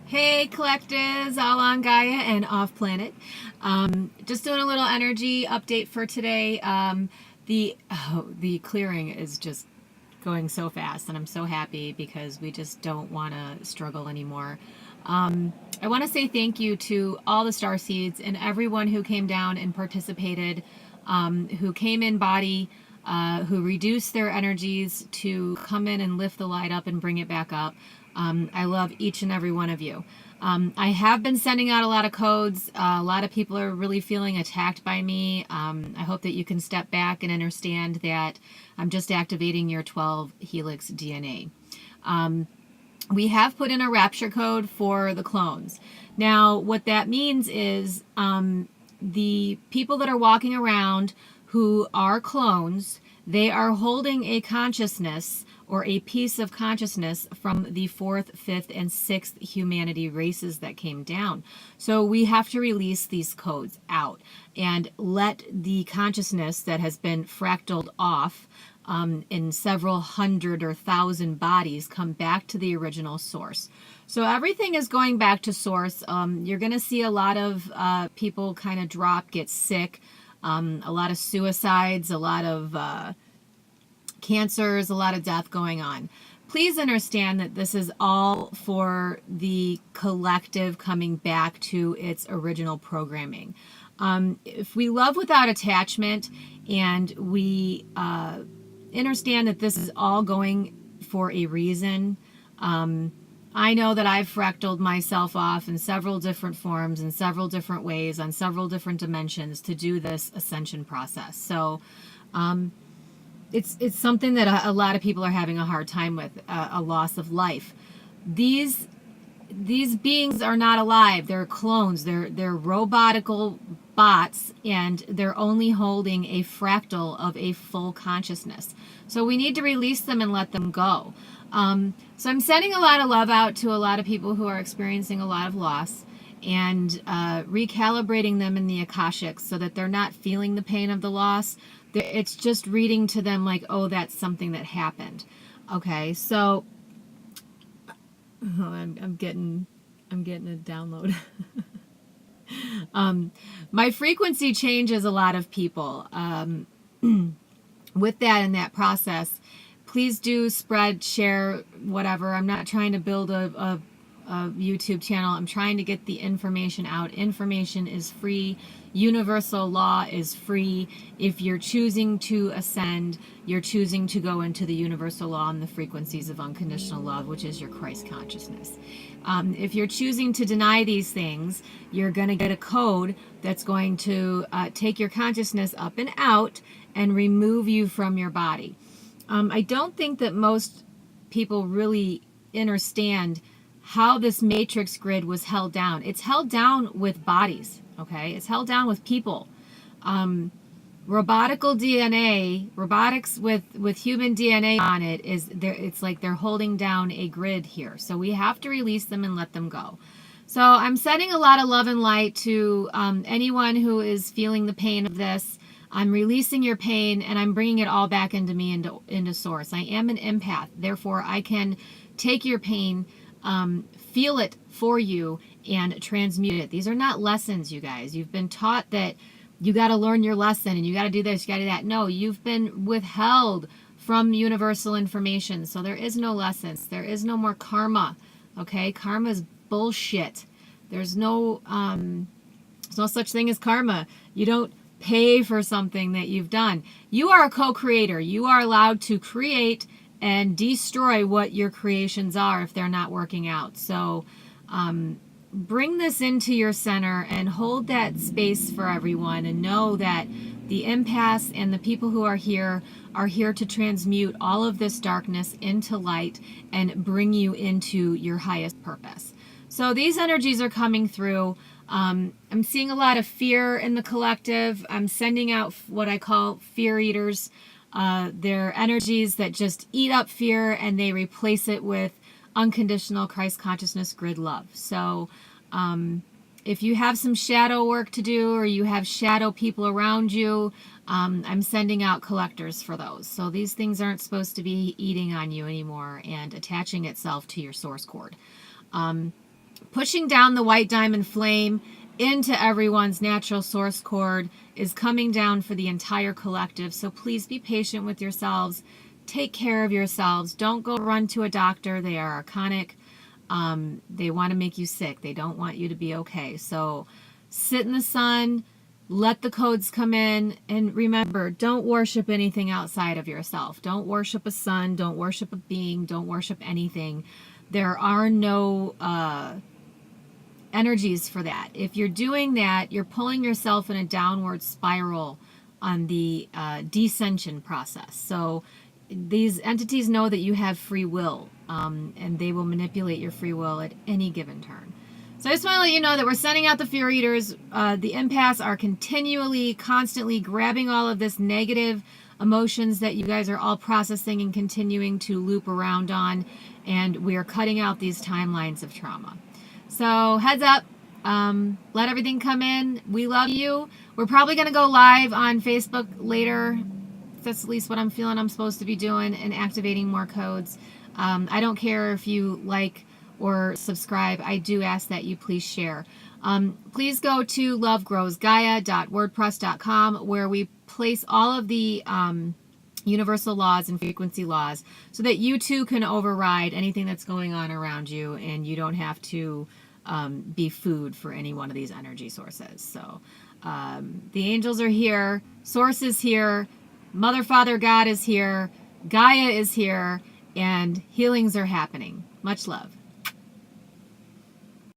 Hey collectives, all on Gaia and off planet. Just doing a little energy update for today. The clearing is just going so fast, and I'm so happy because we just don't want to struggle anymore. I want to say thank you to all the star seeds and everyone who came down and participated, who came in body, who reduced their energies to come in and lift the light up and bring it back up. I love each and every one of you. I have been sending out a lot of codes. A lot of people are really feeling attacked by me. I hope that you can step back and understand that I'm just activating your 12 helix DNA. We have put in a rapture code for the clones. Now, what that means is the people that are walking around who are clones, they are holding a consciousness or a piece of consciousness from the 4th, 5th, and 6th humanity races that came down. So we have to release these codes out and let the consciousness that has been fractaled off in several hundred or thousand bodies come back to the original source. So everything is going back to source. You're going to see a lot of people kind of drop, get sick, a lot of suicides, a lot of cancers, a lot of death going on. Please understand that this is all for the collective coming back to its original programming. If we love without attachment and we understand that this is all going for a reason, I know that I've fractaled myself off in several different forms, in several different ways, on several different dimensions to do this ascension process. So it's something that a lot of people are having a hard time with, a loss of life. These beings are not alive. They're clones. They're robotical bots, and they're only holding a fractal of a full consciousness. So we need to release them and let them go. So I'm sending a lot of love out to a lot of people who are experiencing a lot of loss, and recalibrating them in the Akashics so that they're not feeling the pain of the loss. It's just reading to them like, oh, that's something that happened. Okay, so I'm getting a download. My frequency changes a lot of people. With that in that process, please do spread, share, whatever. I'm not trying to build a YouTube channel. I'm trying to get the information out. Information is free. Universal law is free. If you're choosing to ascend, you're choosing to go into the universal law and the frequencies of unconditional love, which is your Christ consciousness. If you're choosing to deny these things, you're going to get a code that's going to take your consciousness up and out and remove you from your body. I don't think that most people really understand how this matrix grid was held down. It's held down with bodies, okay? It's held down with people. Robotical DNA, robotics with human DNA on it, it's like they're holding down a grid here. So we have to release them and let them go. So I'm sending a lot of love and light to anyone who is feeling the pain of this. I'm releasing your pain, and I'm bringing it all back into me, into source. I am an empath. Therefore, I can take your pain, feel it for you, and transmute it. These are not lessons, you guys. You've been taught that you got to learn your lesson and you got to do this, you got to do that. No, you've been withheld from universal information. So there is no lessons. There is no more karma. Okay? Karma is bullshit. There's no such thing as karma. You don't pay for something that you've done. You are a co-creator. You are allowed to create and destroy what your creations are if they're not working out. So bring this into your center and hold that space for everyone, and know that the empaths and the people who are here to transmute all of this darkness into light and bring you into your highest purpose. So these energies are coming through. I'm seeing a lot of fear in the collective. I'm sending out what I call fear eaters. They're energies that just eat up fear and they replace it with unconditional Christ consciousness grid love. So if you have some shadow work to do, or you have shadow people around you, I'm sending out collectors for those. So these things aren't supposed to be eating on you anymore and attaching itself to your source cord. pushing down the white diamond flame into everyone's natural source cord is coming down for the entire collective. So please be patient with yourselves. Take care of yourselves. Don't go run to a doctor. They are archonic. They want to make you sick. They don't want you to be okay. So sit in the sun, let the codes come in, and remember, don't worship anything outside of yourself. Don't worship a sun. Don't worship a being. Don't worship anything. There are no energies for that. If you're doing that, you're pulling yourself in a downward spiral on the descension process. So these entities know that you have free will, and they will manipulate your free will at any given turn. So I just want to let you know that we're sending out the fear eaters. The empaths are continually, constantly grabbing all of this negative emotions that you guys are all processing and continuing to loop around on, and we are cutting out these timelines of trauma. So heads up, let everything come in. We love you. We're probably going to go live on Facebook later. That's at least what I'm feeling I'm supposed to be doing, and activating more codes. I don't care if you like or subscribe. I do ask that you please share. Please go to lovegrowsgaia.wordpress.com, where we place all of the universal laws and frequency laws so that you too can override anything that's going on around you, and you don't have to be food for any one of these energy sources. So the angels are here, Source is here, Mother, Father, God is here, Gaia is here, and healings are happening. Much love.